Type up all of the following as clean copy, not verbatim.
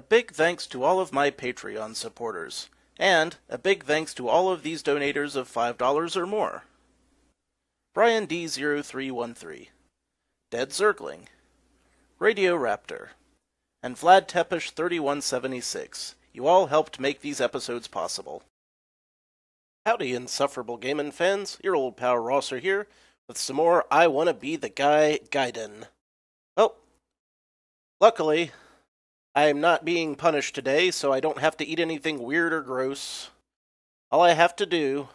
big thanks to all of my Patreon supporters, and a big thanks to all of these donators of $5 or more. Brian D0313, Dead Zergling, Radio Raptor, and Vlad Tepish 3176. You all helped make these episodes possible. Howdy, insufferable gaming fans. Your old pal Rosser here, with some more I Wanna Be the Guy Gaiden. Well, luckily, I am not being punished today, so I don't have to eat anything weird or gross. All I have to do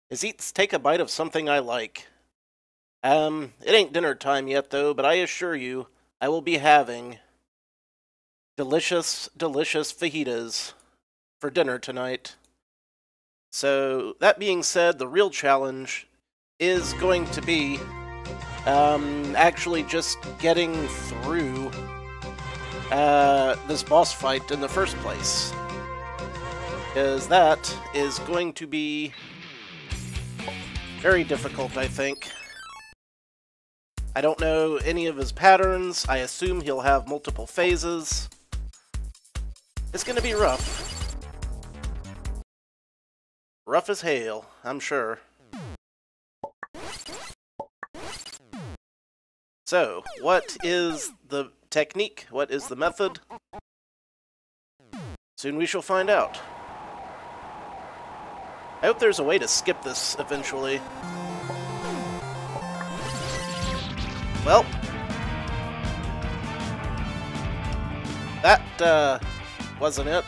is take a bite of something I like. It ain't dinner time yet, though, but I assure you, I will be having delicious, delicious fajitas for dinner tonight. So, that being said, the real challenge is going to be actually just getting through this boss fight in the first place. Because that is going to be very difficult, I think. I don't know any of his patterns. I assume he'll have multiple phases. It's going to be rough. Rough as hail, I'm sure. So, what is the technique? What is the method? Soon we shall find out. I hope there's a way to skip this eventually. Well, that wasn't it.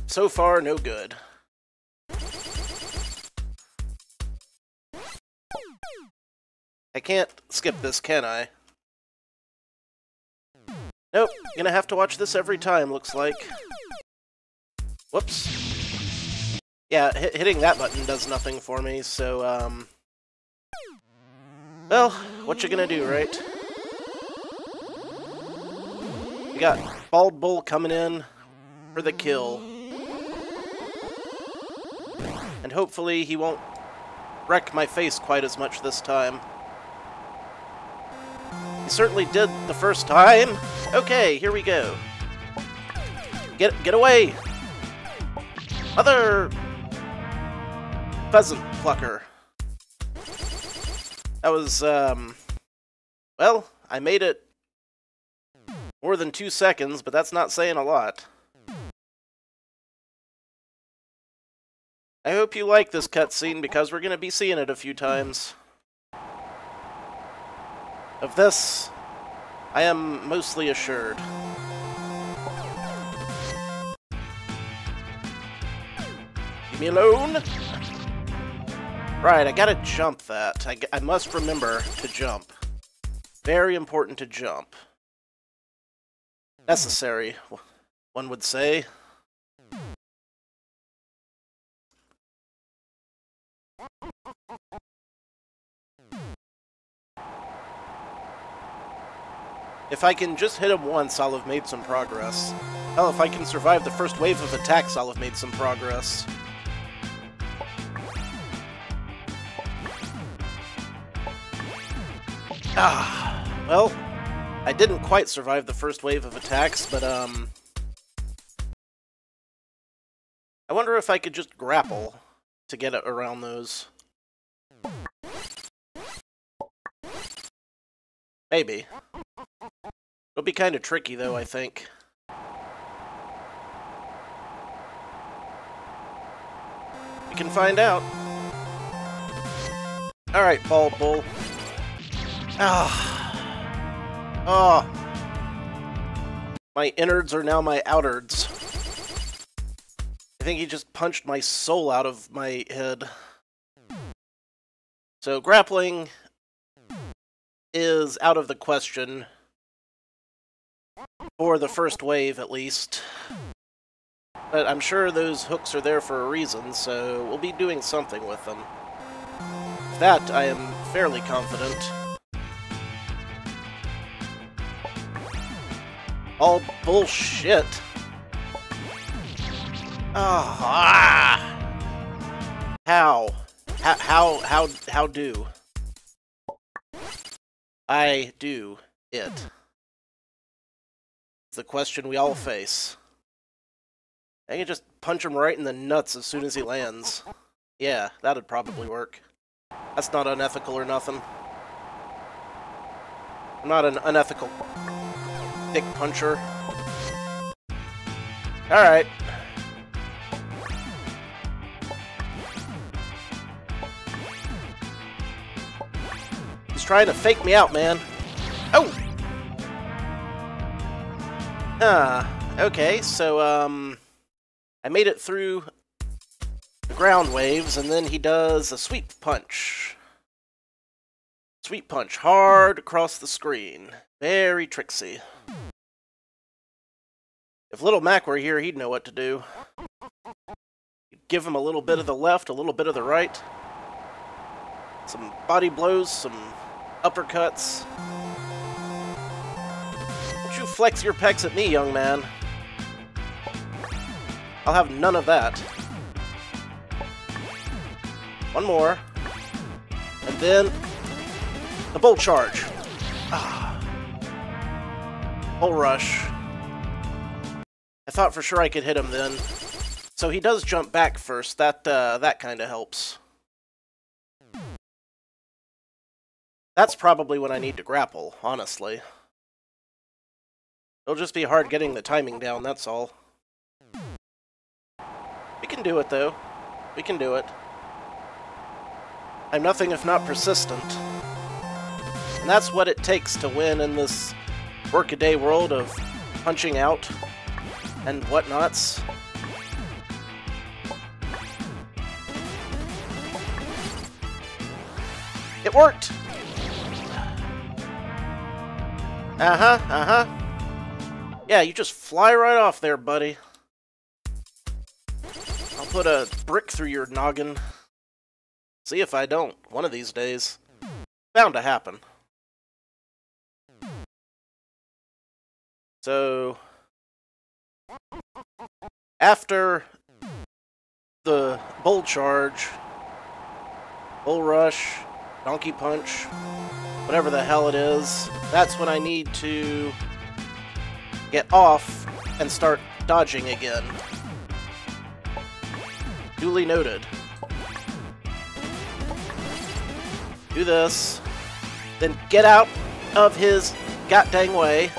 So far, no good. I can't skip this, can I? Nope, gonna have to watch this every time, looks like. Whoops. Yeah, hitting that button does nothing for me, so, well, what you gonna do, right? We got Bald Bull coming in for the kill. And hopefully he won't wreck my face quite as much this time. He certainly did the first time. Okay, here we go. Get away! Mother pheasant plucker. That was, well, I made it more than 2 seconds, but that's not saying a lot. I hope you like this cutscene, because we're going to be seeing it a few times. Of this, I am mostly assured. Leave me alone! Right, I gotta jump that. I must remember to jump. Very important to jump. Necessary, one would say. If I can just hit him once, I'll have made some progress. Hell, if I can survive the first wave of attacks, I'll have made some progress. Well, I didn't quite survive the first wave of attacks, but, I wonder if I could just grapple to get around those. Maybe. It'll be kind of tricky, though, I think. We can find out. Alright, Bald Bull. Oh. My innards are now my outards. I think he just punched my soul out of my head. So, grappling is out of the question. For the first wave, at least. But I'm sure those hooks are there for a reason, so we'll be doing something with them. That, I am fairly confident. All bullshit. How do? I do it. It's the question we all face. I can just punch him right in the nuts as soon as he lands. Yeah, that'd probably work. That's not unethical or nothing. I'm not an unethical dick puncher. Alright. He's trying to fake me out, man. Oh! Okay, so, I made it through the ground waves, and then he does a sweep punch. Sweep punch, hard across the screen. Very tricksy. If Little Mac were here, he'd know what to do. Give him a little bit of the left, a little bit of the right. Some body blows, some uppercuts. Don't you flex your pecs at me, young man. I'll have none of that. One more. And then the bull charge. Bull rush. I thought for sure I could hit him then. So he does jump back first. That kind of helps. That's probably when I need to grapple, honestly. It'll just be hard getting the timing down, that's all. We can do it, though. We can do it. I'm nothing if not persistent. And that's what it takes to win in this workaday world of punching out and whatnots. It worked! Yeah, you just fly right off there, buddy. I'll put a brick through your noggin. See if I don't, one of these days. Bound to happen. So, after the bull charge, bull rush, donkey punch, whatever the hell it is, that's when I need to get off and start dodging again. Duly noted. Do this, then get out of his god-dang way.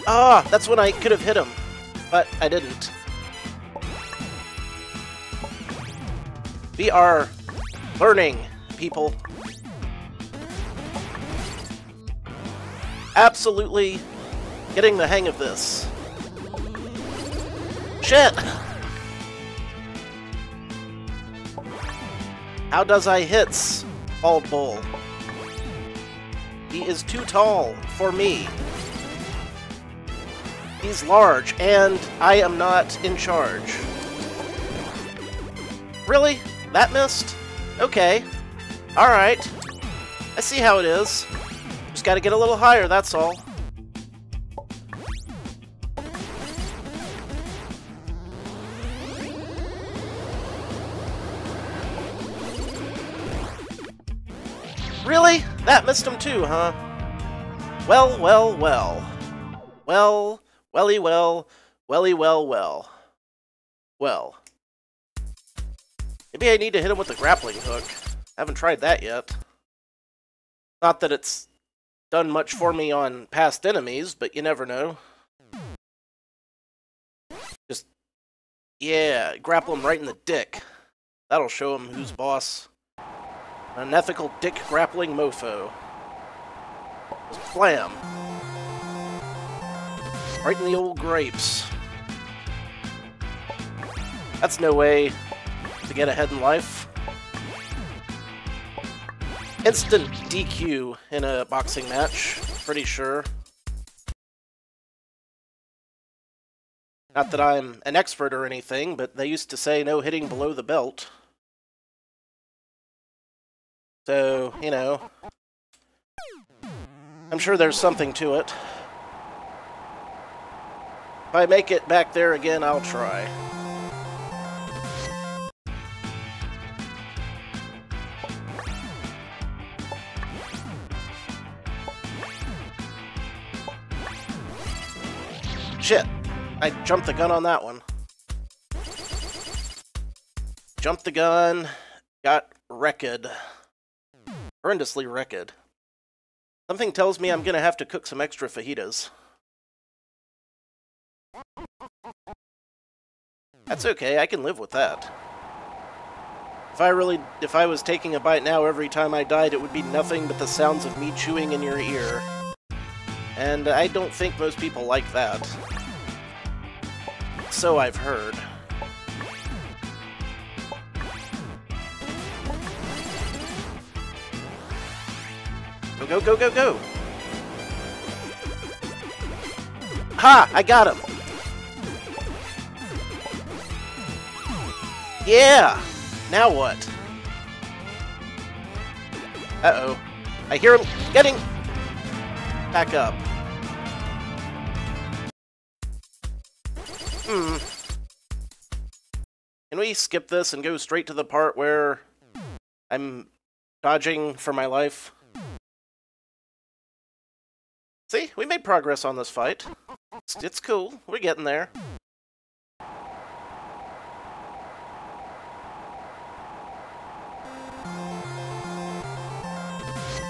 Ah, that's when I could have hit him, but I didn't. We are learning, people. Absolutely getting the hang of this. Shit! How does I hits, Bald Bull? He is too tall for me. He's large, and I am not in charge. Really? That missed? Okay. Alright. I see how it is. Just gotta get a little higher, that's all. Really? That missed him too, huh? Well, well, well. Well, welly well, welly well, well. Well. Maybe I need to hit him with the grappling hook. Haven't tried that yet. Not that it's done much for me on past enemies, but you never know. Just, yeah, grapple him right in the dick. That'll show him who's boss. An unethical dick grappling mofo. Just blam. Right in the old grapes. That's no way to get ahead in life. Instant DQ in a boxing match, pretty sure. Not that I'm an expert or anything, but they used to say no hitting below the belt. So, you know, I'm sure there's something to it. If I make it back there again, I'll try. Shit! I jumped the gun on that one. Jumped the gun, got wrecked. Horrendously wrecked. Something tells me I'm gonna have to cook some extra fajitas. That's okay, I can live with that. If I was taking a bite now every time I died, it would be nothing but the sounds of me chewing in your ear. And I don't think most people like that. So I've heard. Go, go, go, go, go! Ha! I got him! Yeah! Now what? Uh-oh. I hear him getting back up. Can we skip this and go straight to the part where I'm dodging for my life? See? We made progress on this fight. It's cool. We're getting there.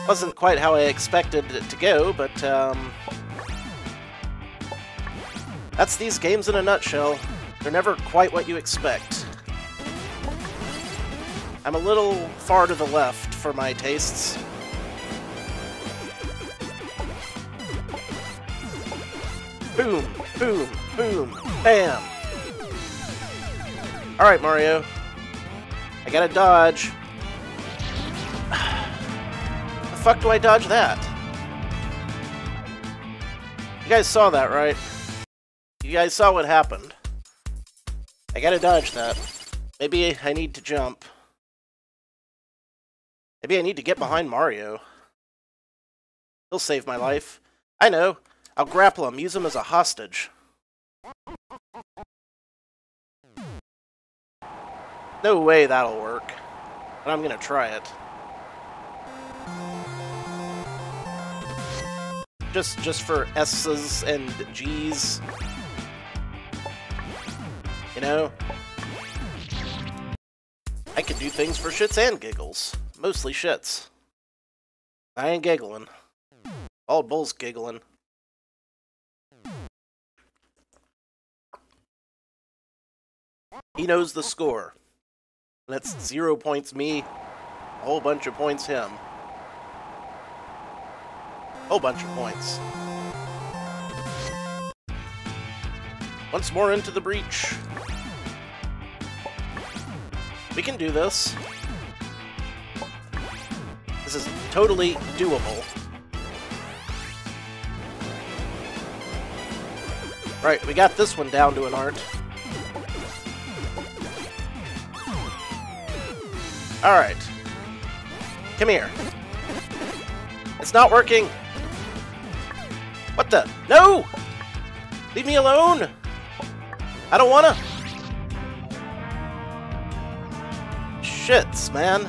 Wasn't quite how I expected it to go, but, that's these games in a nutshell. They're never quite what you expect. I'm a little far to the left for my tastes. Boom, boom, boom, bam! Alright, Mario. I gotta dodge. The fuck do I dodge that? You guys saw that, right? You guys saw what happened. I gotta dodge that. Maybe I need to jump. Maybe I need to get behind Mario. He'll save my life. I know. I'll grapple him, use him as a hostage. No way that'll work. But I'm gonna try it. Just for S's and G's. You know? I can do things for shits and giggles. Mostly shits. I ain't giggling. Bald Bull's giggling. He knows the score. That's 0 points me, a whole bunch of points him. Whole bunch of points. Once more into the breach. We can do this. This is totally doable. Right, we got this one down to an art. Alright. Come here. It's not working! What the? No! Leave me alone! I don't wanna! Shits, man.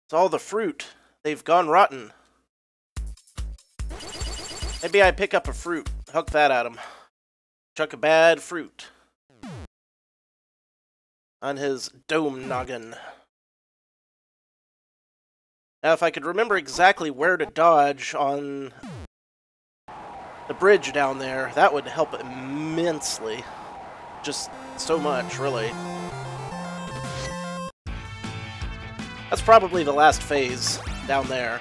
It's all the fruit. They've gone rotten. Maybe I pick up a fruit. Huck that at him. Chuck a bad fruit. On his dome noggin. Now, if I could remember exactly where to dodge on the bridge down there, that would help immensely. Just so much, really. That's probably the last phase down there.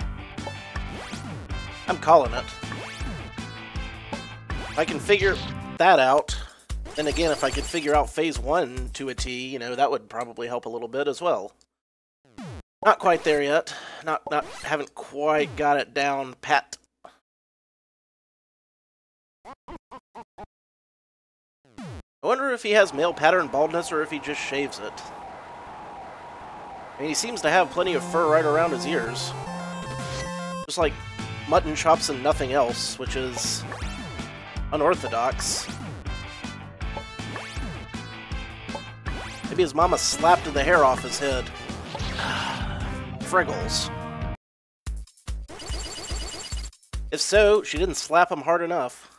I'm calling it. If I can figure that out, and again, if I could figure out phase 1 to a T, you know, that would probably help a little bit as well. Not quite there yet. Haven't quite got it down pat. I wonder if he has male pattern baldness or if he just shaves it. I mean, he seems to have plenty of fur right around his ears. Just like mutton chops and nothing else, which is unorthodox. Maybe his mama slapped the hair off his head. Friggles. If so, she didn't slap him hard enough.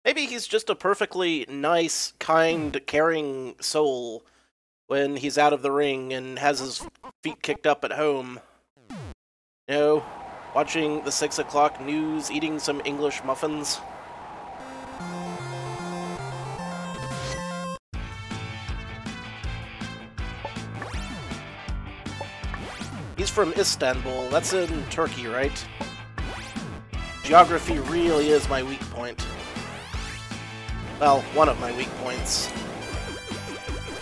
Maybe he's just a perfectly nice, kind, caring soul when he's out of the ring and has his feet kicked up at home. You know, watching the 6 o'clock news, eating some English muffins. He's from Istanbul. That's in Turkey, right? Geography really is my weak point. Well, one of my weak points.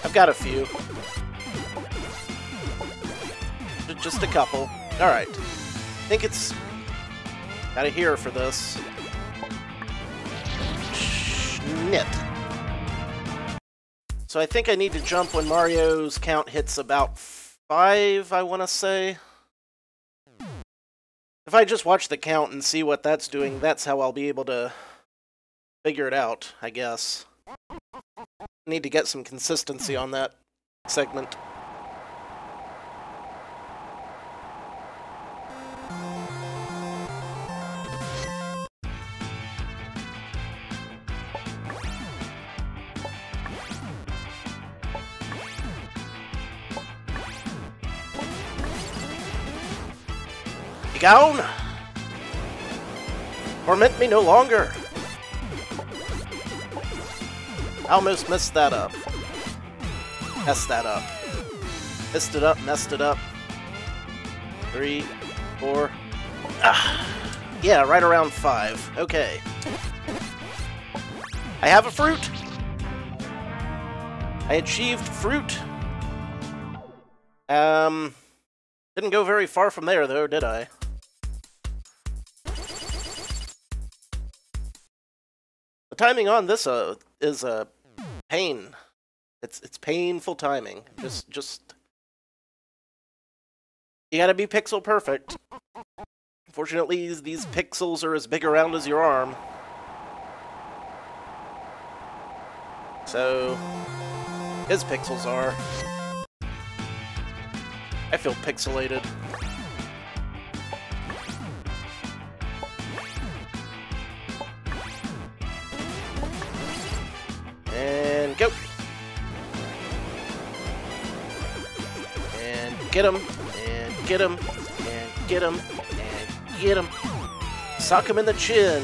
I've got a few. Just a couple. Alright. I think it's... Gotta hear for this. Schnit. So I think I need to jump when Mario's count hits about 5, I want to say. If I just watch the count and see what that's doing, that's how I'll be able to figure it out, I guess. I need to get some consistency on that segment. Begone! Torment me no longer! I almost messed that up. Messed that up. Messed it up, messed it up. 3, 4... Ah! Yeah, right around 5. Okay. I have a fruit! I achieved fruit! Didn't go very far from there, though, did I? The timing on this is a pain. It's painful timing. Just you gotta be pixel perfect. Unfortunately, these pixels are as big around as your arm. So his pixels are. I feel pixelated. And go! And get him! And get him! And get him! And get him! Sock him in the chin!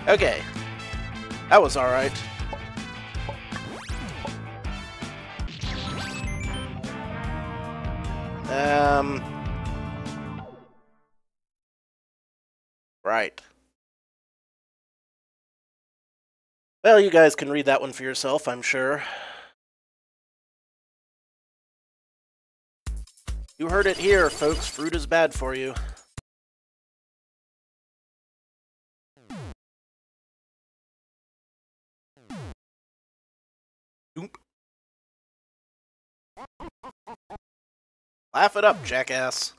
Okay. That was alright. Right. Well, you guys can read that one for yourself, I'm sure. You heard it here, folks. Fruit is bad for you. Oop. Laugh it up, jackass.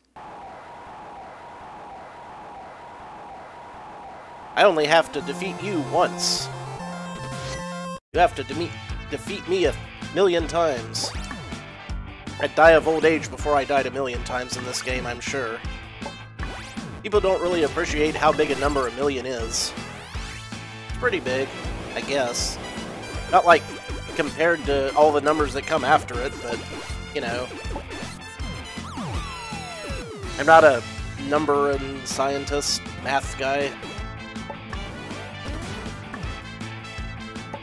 I only have to defeat you once. You have to defeat me 1,000,000 times. I'd die of old age before I died 1,000,000 times in this game, I'm sure. People don't really appreciate how big a number 1,000,000 is. It's pretty big, I guess. Not like compared to all the numbers that come after it, but, you know. I'm not a number and scientist, math guy.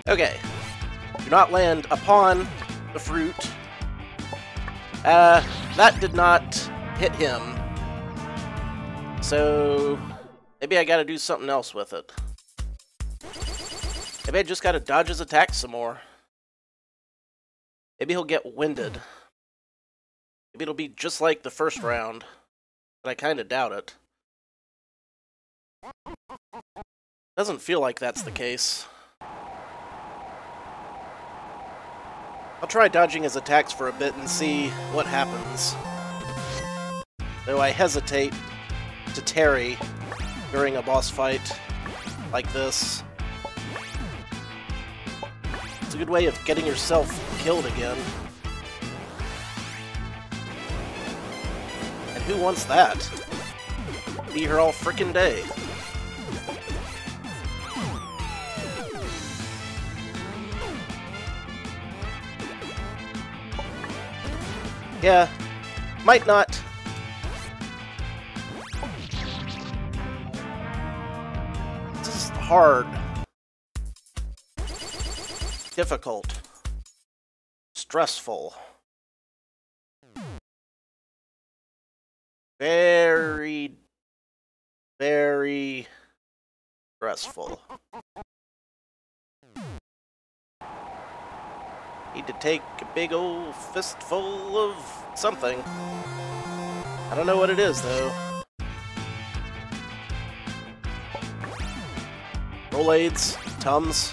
Okay. Do not land upon the fruit. That did not hit him. So, maybe I gotta do something else with it. Maybe I just gotta dodge his attacks some more. Maybe he'll get winded. Maybe it'll be just like the first round. But I kinda doubt it. Doesn't feel like that's the case. I'll try dodging his attacks for a bit and see what happens. Though I hesitate to tarry during a boss fight like this. It's a good way of getting yourself killed again. And who wants that? Be here all frickin' day. Yeah, might not. This is hard. Difficult. Stressful. Very, very stressful. Need to take a big old fistful of something. I don't know what it is, though. Rolaids, Tums.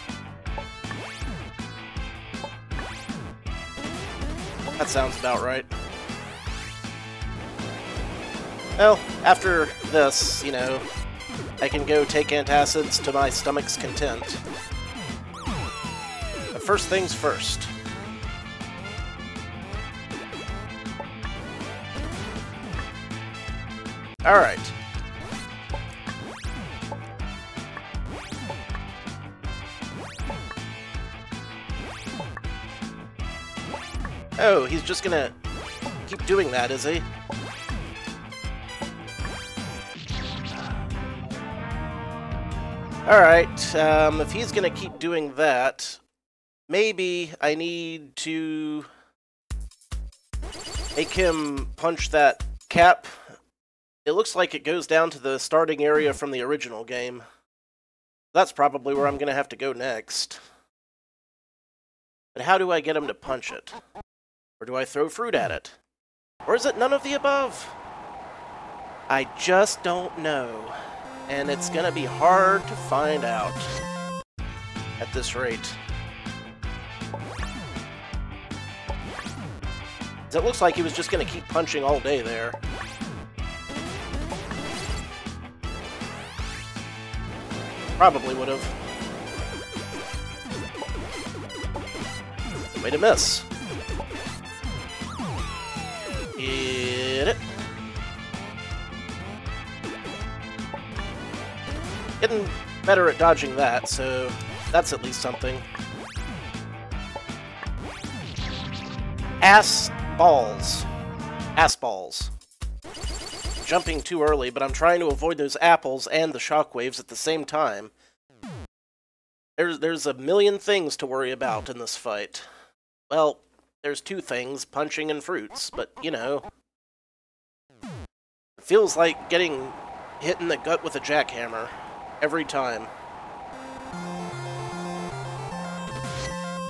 That sounds about right. Well, after this, you know, I can go take antacids to my stomach's content. But first things first. Alright. Oh, he's just gonna keep doing that, is he? Alright, if he's gonna keep doing that, maybe I need to make him punch that cap. It looks like it goes down to the starting area from the original game. That's probably where I'm gonna have to go next. But how do I get him to punch it? Or do I throw fruit at it? Or is it none of the above? I just don't know. And it's gonna be hard to find out at this rate. It looks like he was just gonna keep punching all day there. Probably would have. Way to miss. Hit it. Getting better at dodging that, so that's at least something. Ass balls. Ass balls. Jumping too early, but I'm trying to avoid those apples and the shockwaves at the same time. There's a million things to worry about in this fight. Well, there's two things, punching and fruits, but, you know. It feels like getting hit in the gut with a jackhammer. Every time.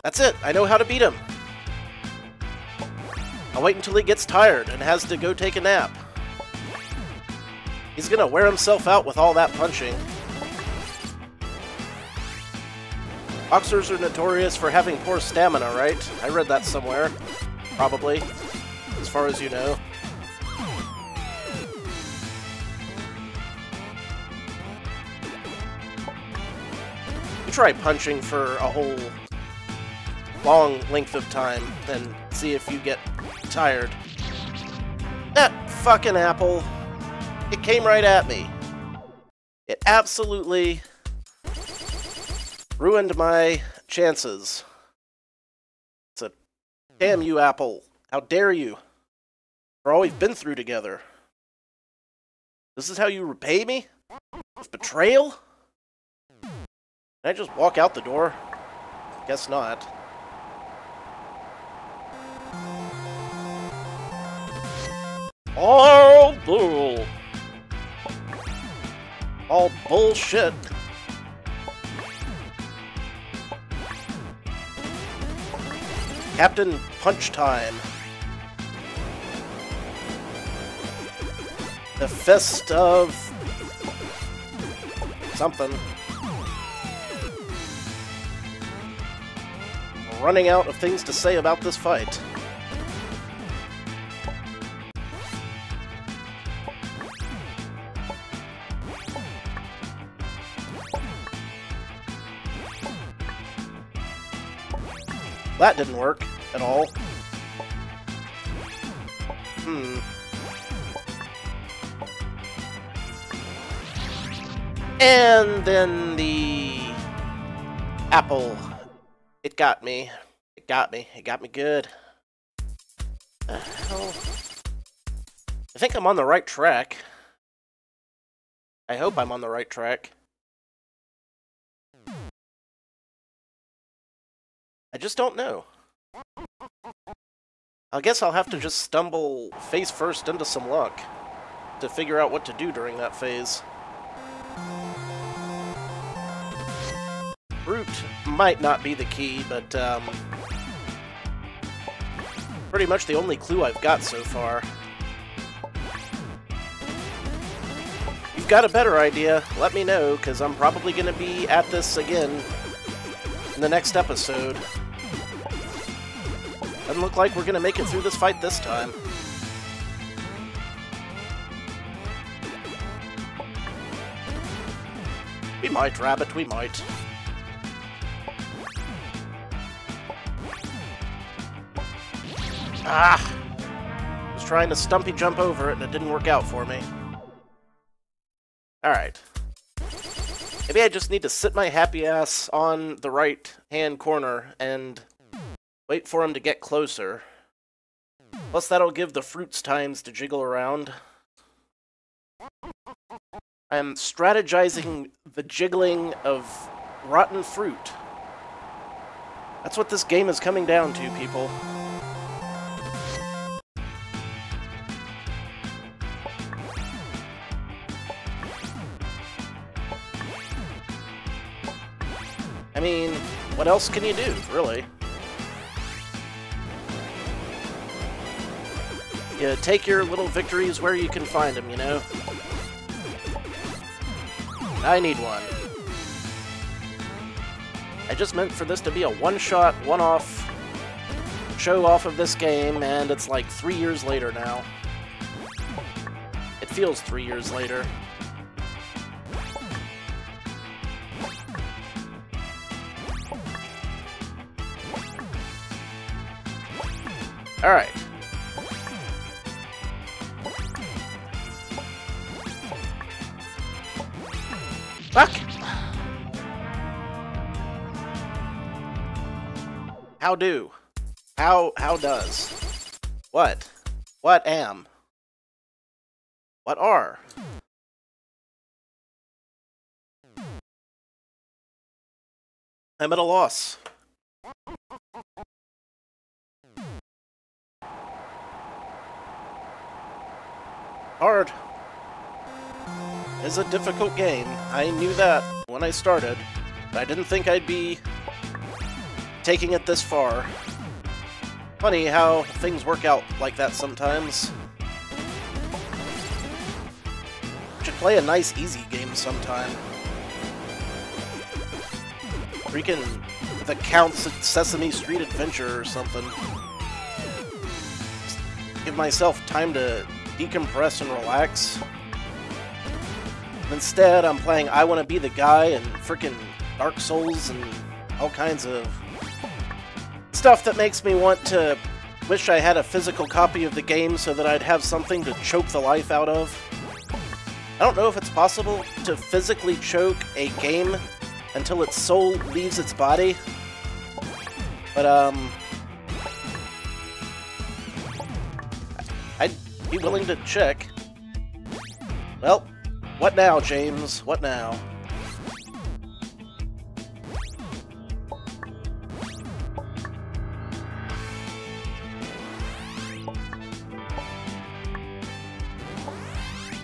That's it, I know how to beat him. I'll wait until he gets tired and has to go take a nap. He's gonna wear himself out with all that punching. Boxers are notorious for having poor stamina, right? I read that somewhere. Probably. As far as you know. You try punching for a whole long length of time, then see if you get tired. That fucking apple. It came right at me. It absolutely ruined my chances. It's a damn you, Apple. How dare you? For all we've been through together. This is how you repay me? With betrayal? Can I just walk out the door? Guess not. All bull. All bullshit. Captain Punch Time. The fist of something. Running out of things to say about this fight. That didn't work at all. And then the apple. It got me. It got me. It got me good. Hell? I think I'm on the right track. I hope I'm on the right track. I just don't know. I guess I'll have to just stumble face first into some luck to figure out what to do during that phase. Fruit might not be the key, but pretty much the only clue I've got so far. If you've got a better idea, let me know, because I'm probably going to be at this again in the next episode. Doesn't look like we're going to make it through this fight this time. We might, Rabbit, we might. Ah! I was trying to stumpy jump over it and it didn't work out for me. Alright. Maybe I just need to sit my happy ass on the right-hand corner and wait for him to get closer. Plus that'll give the fruits times to jiggle around. I'm strategizing the jiggling of rotten fruit. That's what this game is coming down to, people. I mean, what else can you do, really? You take your little victories where you can find them, you know? I need one. I just meant for this to be a one-shot, one-off show-off of this game, and it's like 3 years later now. It feels 3 years later. Alright. Fuck! How do? How does? What? What am? What are? I'm at a loss. Hard. It's a difficult game. I knew that when I started, but I didn't think I'd be taking it this far. Funny how things work out like that sometimes. Should play a nice, easy game sometime. Freaking The Count's Sesame Street Adventure or something. Just give myself time to decompress and relax. Instead, I'm playing I Wanna Be the Guy and frickin' Dark Souls and all kinds of stuff that makes me want to wish I had a physical copy of the game so that I'd have something to choke the life out of. I don't know if it's possible to physically choke a game until its soul leaves its body, but I'd be willing to check. Well, what now, James? What now?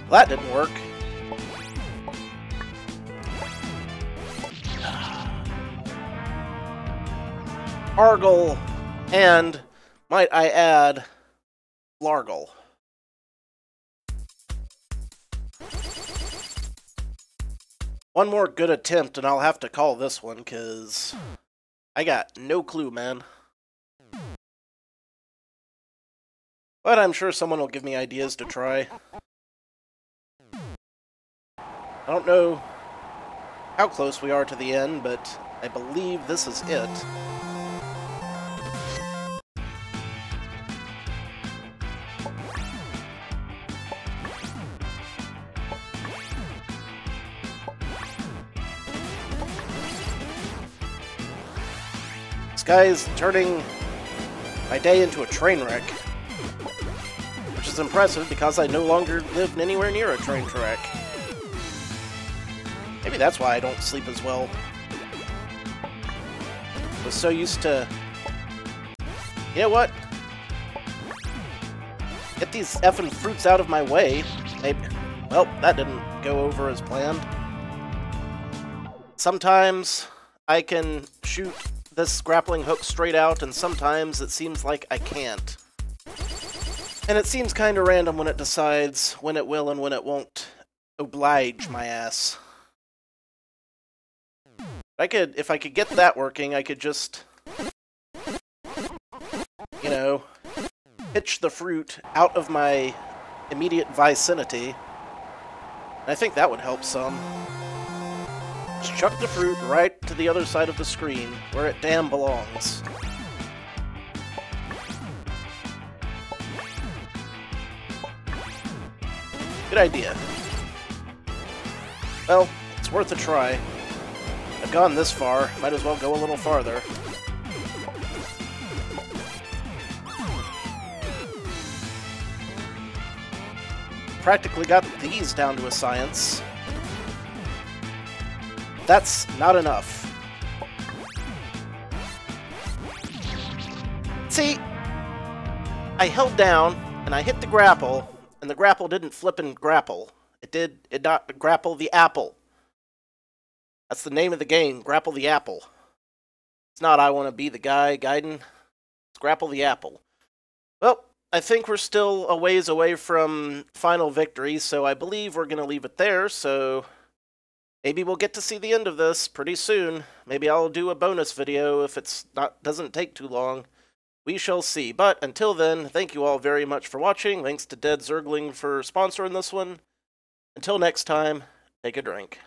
That didn't work. Argle, and, might I add, Largle. One more good attempt and I'll have to call this one, because I got no clue, man. But I'm sure someone will give me ideas to try. I don't know how close we are to the end, but I believe this is it. This guy is turning my day into a train wreck. Which is impressive because I no longer live anywhere near a train wreck. Maybe that's why I don't sleep as well. I was so used to... You know what? Get these effing fruits out of my way. Maybe... Well, that didn't go over as planned. Sometimes I can shoot this grappling hook straight out, and sometimes it seems like I can't. And it seems kind of random when it decides when it will and when it won't oblige my ass. If I could get that working, I could just, you know, pitch the fruit out of my immediate vicinity. And I think that would help some. Just chuck the fruit right to the other side of the screen, where it damn belongs. Good idea. Well, it's worth a try. I've gone this far, might as well go a little farther. Practically got these down to a science. That's not enough. See, I held down, and I hit the grapple, and the grapple didn't flip and grapple. It not grapple the apple. That's the name of the game, Grapple the Apple. It's not I want to be the guy, Gaiden. It's Grapple the Apple. Well, I think we're still a ways away from final victory, so I believe we're going to leave it there, so maybe we'll get to see the end of this pretty soon. Maybe I'll do a bonus video if it's doesn't take too long. We shall see. But until then, thank you all very much for watching. Thanks to Dead Zergling for sponsoring this one. Until next time, take a drink.